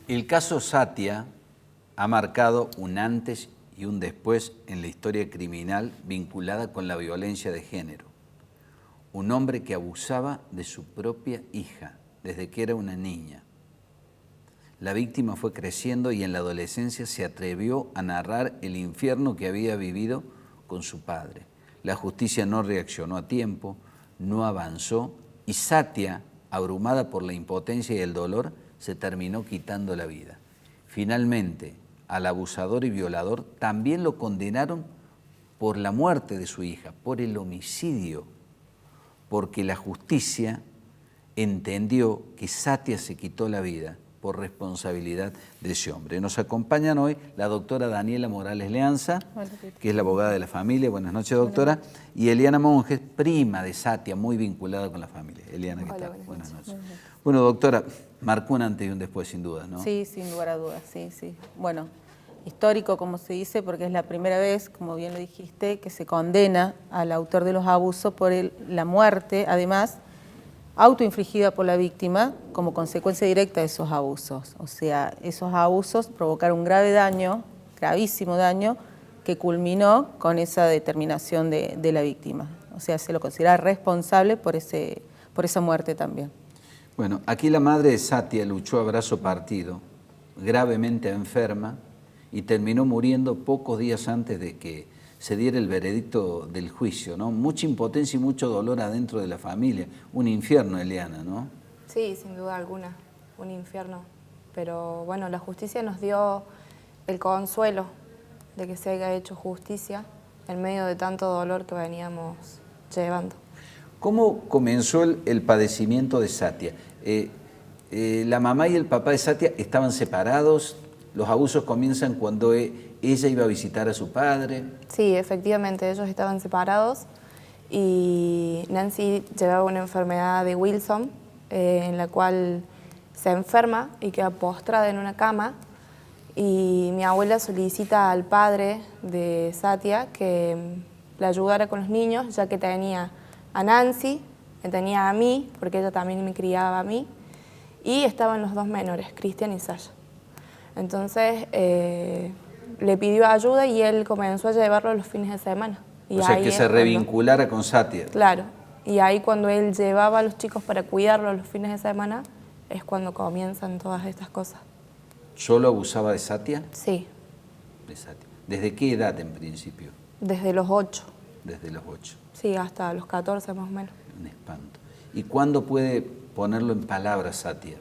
El caso Satia ha marcado un antes y un después en la historia criminal vinculada con la violencia de género. Un hombre que abusaba de su propia hija desde que era una niña. La víctima fue creciendo y en la adolescencia se atrevió a narrar el infierno que había vivido con su padre. La justicia no reaccionó a tiempo, no avanzó y Satia, abrumada por la impotencia y el dolor, se terminó quitando la vida. Finalmente, al abusador y violador también lo condenaron por la muerte de su hija, por el homicidio, porque la justicia entendió que Satia se quitó la vida por responsabilidad de ese hombre. Nos acompañan hoy la doctora Daniela Morales Leanza, que es la abogada de la familia. Buenas noches, doctora. Y Eliana Monjes, prima de Satia, muy vinculada con la familia. Eliana, ¿qué tal? Buenas noches. Bueno, doctora, marcó un antes y un después, sin duda, ¿no? Sí, sin lugar a dudas, sí, sí. Bueno, histórico, como se dice, porque es la primera vez, como bien lo dijiste, que se condena al autor de los abusos por la muerte, además, autoinfligida por la víctima como consecuencia directa de esos abusos. O sea, esos abusos provocaron un grave daño, gravísimo daño, que culminó con esa determinación de la víctima. O sea, se lo considera responsable por esa muerte también. Bueno, aquí la madre de Satia luchó a brazo partido, gravemente enferma, y terminó muriendo pocos días antes de que se diera el veredicto del juicio, ¿no? Mucha impotencia y mucho dolor adentro de la familia. Un infierno, Eliana, ¿no? Sí, sin duda alguna, un infierno. Pero bueno, la justicia nos dio el consuelo de que se haya hecho justicia en medio de tanto dolor que veníamos llevando. ¿Cómo comenzó el padecimiento de Satia? ¿La mamá y el papá de Satia estaban separados? ¿Los abusos comienzan cuando ella iba a visitar a su padre? Sí, efectivamente, ellos estaban separados y Nancy llevaba una enfermedad de Wilson en la cual se enferma y queda postrada en una cama y mi abuela solicita al padre de Satia que la ayudara con los niños, ya que tenía a Nancy, me tenía a mí, porque ella también me criaba a mí, y estaban los dos menores, Cristian y Sasha. Entonces le pidió ayuda y él comenzó a llevarlo los fines de semana. Y o sea, que se revinculara con Satia. Claro, y ahí cuando él llevaba a los chicos para cuidarlos los fines de semana, es cuando comienzan todas estas cosas. ¿Solo abusaba de Satia? Sí. De Satia. ¿Desde qué edad en principio? Desde los 8. Desde los 8. Sí, hasta los 14 más o menos. Un espanto. ¿Y cuándo puede ponerlo en palabras Satia?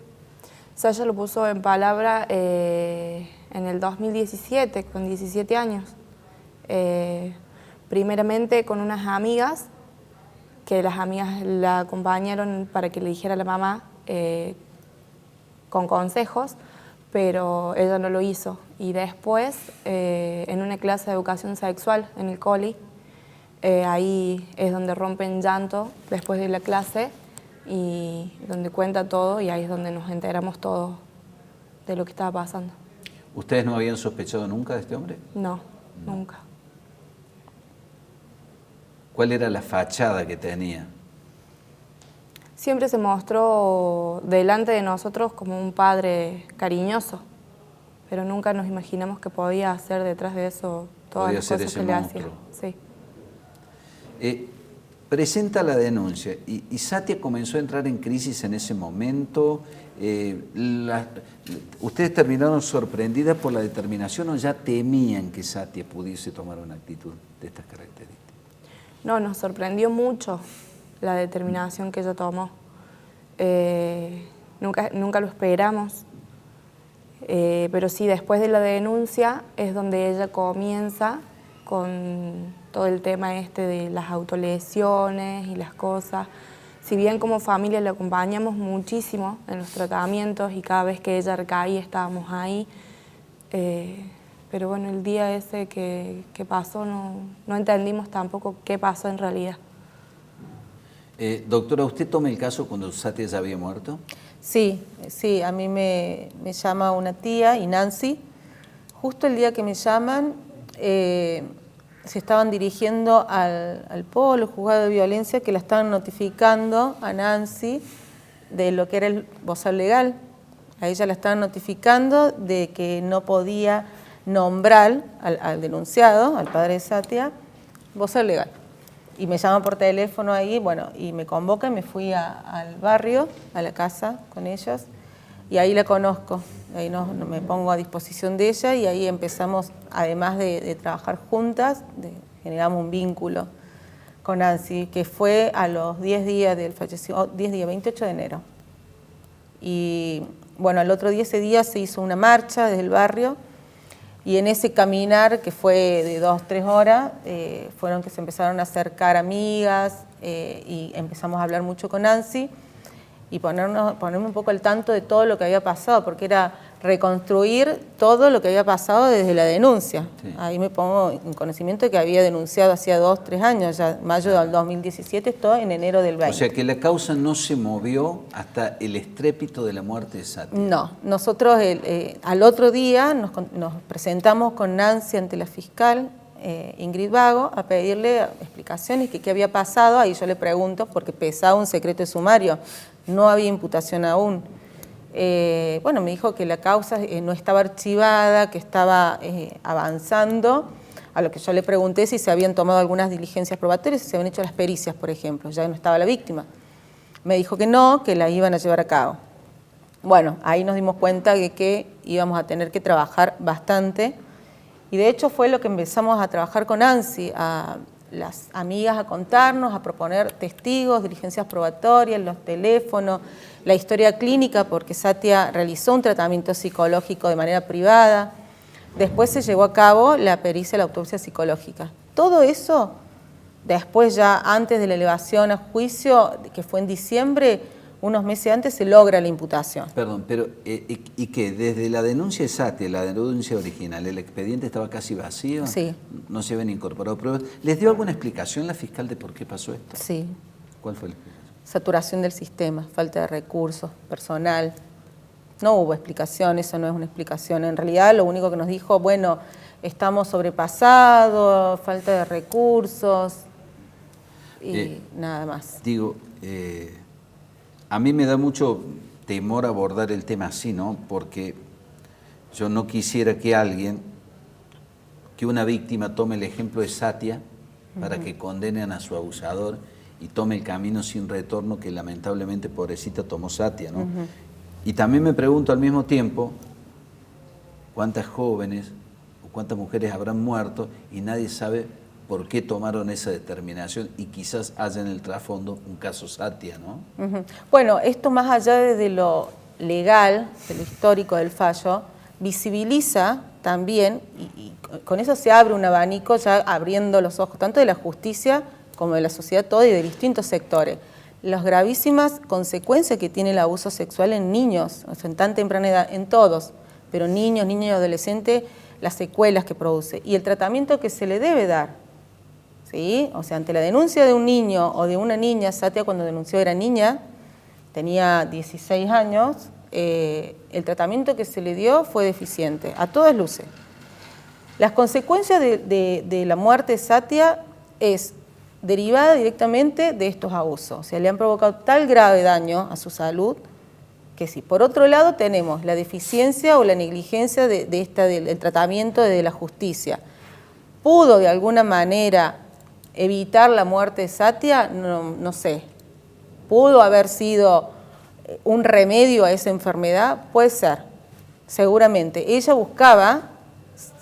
Sasha lo puso en palabra en el 2017, con 17 años. Primeramente con unas amigas, que las amigas la acompañaron para que le dijera a la mamá con consejos, pero ella no lo hizo. Y después, en una clase de educación sexual en el coli, ahí es donde rompen llanto después de la clase y donde cuenta todo y ahí es donde nos enteramos todos de lo que estaba pasando. ¿Ustedes no habían sospechado nunca de este hombre? No, nunca. ¿Cuál era la fachada que tenía? Siempre se mostró delante de nosotros como un padre cariñoso, pero nunca nos imaginamos que podía hacer detrás de eso todas las cosas que le hacía. Sí. Presenta la denuncia y Satia comenzó a entrar en crisis en ese momento. ¿Ustedes terminaron sorprendidas por la determinación o ya temían que Satia pudiese tomar una actitud de estas características? No, nos sorprendió mucho la determinación que ella tomó. Nunca lo esperamos, pero sí, después de la denuncia es donde ella comienza con todo el tema de las autolesiones y las cosas. Si bien como familia la acompañamos muchísimo en los tratamientos y cada vez que ella recaía estábamos ahí, pero bueno, el día ese que pasó no entendimos tampoco qué pasó en realidad. Doctora, ¿usted toma el caso cuando Satia ya había muerto? Sí, sí, a mí me llama una tía y Nancy. Justo el día que me llaman, se estaban dirigiendo al polo, juzgado de violencia, que la estaban notificando a Nancy de lo que era el bozal legal. A ella la estaban notificando de que no podía nombrar al denunciado, al padre de Satia, vocero legal. Y me llaman por teléfono ahí, bueno, y me convocan, me fui al barrio, a la casa con ellos, y ahí la conozco. Ahí me pongo a disposición de ella y ahí empezamos, además de trabajar juntas, generamos un vínculo con Nancy, que fue a los 10 días del fallecimiento, 10 días, 28 de enero. Y bueno, al otro día, ese día se hizo una marcha desde el barrio y en ese caminar, que fue de 2-3 horas, fueron que se empezaron a acercar amigas y empezamos a hablar mucho con Nancy y ponerme un poco al tanto de todo lo que había pasado, porque era reconstruir todo lo que había pasado desde la denuncia. Sí. Ahí me pongo en conocimiento de que había denunciado hacía 2-3 años, ya mayo del 2017, esto en enero del 20. O sea que la causa no se movió hasta el estrépito de la muerte de Satia. No, nosotros al otro día nos presentamos con Nancy ante la fiscal Ingrid Vago a pedirle explicaciones que qué había pasado. Ahí yo le pregunto, porque pesaba un secreto de sumario, no había imputación aún. Bueno, me dijo que la causa no estaba archivada, que estaba avanzando, a lo que yo le pregunté si se habían tomado algunas diligencias probatorias, si se habían hecho las pericias, por ejemplo, ya no estaba la víctima. Me dijo que no, que la iban a llevar a cabo. Bueno, ahí nos dimos cuenta de que íbamos a tener que trabajar bastante, y de hecho fue lo que empezamos a trabajar con Nancy, a las amigas a contarnos, a proponer testigos, diligencias probatorias, los teléfonos, la historia clínica, porque Satia realizó un tratamiento psicológico de manera privada. Después se llevó a cabo la pericia, la autopsia psicológica. Todo eso, después ya antes de la elevación a juicio, que fue en diciembre, unos meses antes se logra la imputación. Perdón, pero ¿y qué? Desde la denuncia de Satia, la denuncia original, ¿el expediente estaba casi vacío? Sí. ¿No se habían incorporado pruebas? ¿Les dio alguna explicación la fiscal de por qué pasó esto? Sí. ¿Cuál fue la explicación? Saturación del sistema, falta de recursos, personal. No hubo explicación, eso no es una explicación. En realidad lo único que nos dijo, bueno, estamos sobrepasados, falta de recursos y nada más. Digo, a mí me da mucho temor abordar el tema así, ¿no? Porque yo no quisiera que una víctima tome el ejemplo de Satia para que condenen a su abusador y tome el camino sin retorno que lamentablemente, pobrecita, tomó Satia, ¿no? Y también me pregunto al mismo tiempo cuántas jóvenes o cuántas mujeres habrán muerto y nadie sabe por qué tomaron esa determinación y quizás haya en el trasfondo un caso Satia, ¿no? Bueno, esto más allá de lo legal, de lo histórico del fallo, visibiliza también, y con eso se abre un abanico ya abriendo los ojos, tanto de la justicia como de la sociedad toda y de distintos sectores, las gravísimas consecuencias que tiene el abuso sexual en niños, o sea, en tan temprana edad, en todos, pero niños y adolescentes, las secuelas que produce y el tratamiento que se le debe dar. ¿Sí? O sea, ante la denuncia de un niño o de una niña, Satia cuando denunció era niña, tenía 16 años, el tratamiento que se le dio fue deficiente, a todas luces. Las consecuencias de la muerte de Satia es derivada directamente de estos abusos. O sea, le han provocado tal grave daño a su que sí. Por otro lado tenemos la deficiencia o la negligencia del tratamiento de la justicia. ¿Pudo de alguna manera evitar la muerte de Satia? No sé. ¿Pudo haber sido un remedio a esa enfermedad? Puede ser, seguramente. Ella buscaba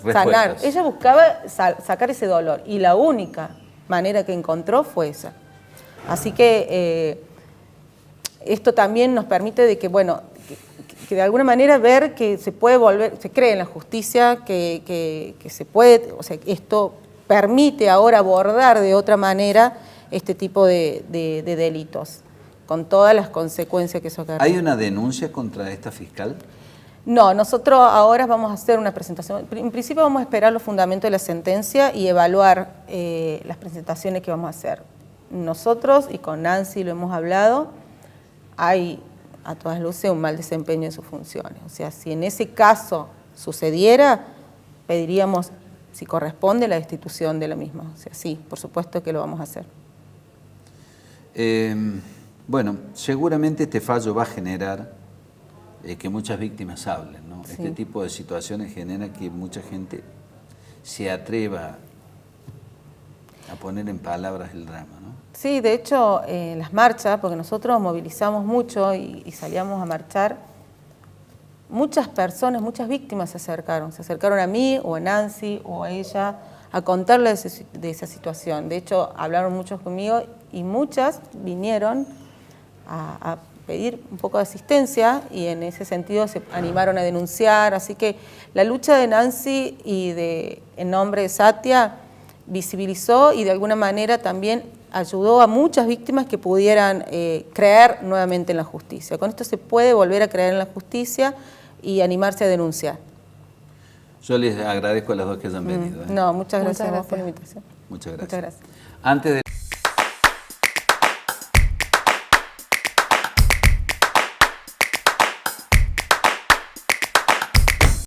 sanar, ella buscaba sacar ese dolor y la única manera que encontró fue esa. Así que esto también nos permite de que, bueno, que de alguna manera ver que se puede volver, se cree en la justicia, que se puede, o sea, esto permite ahora abordar de otra manera este tipo de delitos, con todas las consecuencias que eso acarrea. ¿Hay una denuncia contra esta fiscal? No, nosotros ahora vamos a hacer una presentación. En principio vamos a esperar los fundamentos de la sentencia y evaluar las presentaciones que vamos a hacer. Nosotros, y con Nancy lo hemos hablado, hay a todas luces un mal desempeño en sus funciones. O sea, si en ese caso sucediera, pediríamos, si corresponde, la destitución de la misma. O sea, sí, por supuesto que lo vamos a hacer. Bueno, seguramente este fallo va a generar que muchas víctimas hablen, ¿no? Sí. Este tipo de situaciones genera que mucha gente se atreva a poner en palabras el drama, ¿no? Sí, de hecho, en las marchas, porque nosotros movilizamos mucho y salíamos a marchar, muchas personas, muchas víctimas se acercaron a mí o a Nancy o a ella a contarle de esa situación. De hecho, hablaron muchos conmigo y muchas vinieron a pedir un poco de asistencia y en ese sentido se animaron a denunciar. Así que la lucha de Nancy y en nombre de Satia visibilizó y de alguna manera también ayudó a muchas víctimas que pudieran creer nuevamente en la justicia. Con esto se puede volver a creer en la justicia y animarse a denunciar. Yo les agradezco a las dos que hayan venido. No, muchas gracias Muchas a vos por la gracias. invitación. Muchas gracias. Muchas gracias. Antes de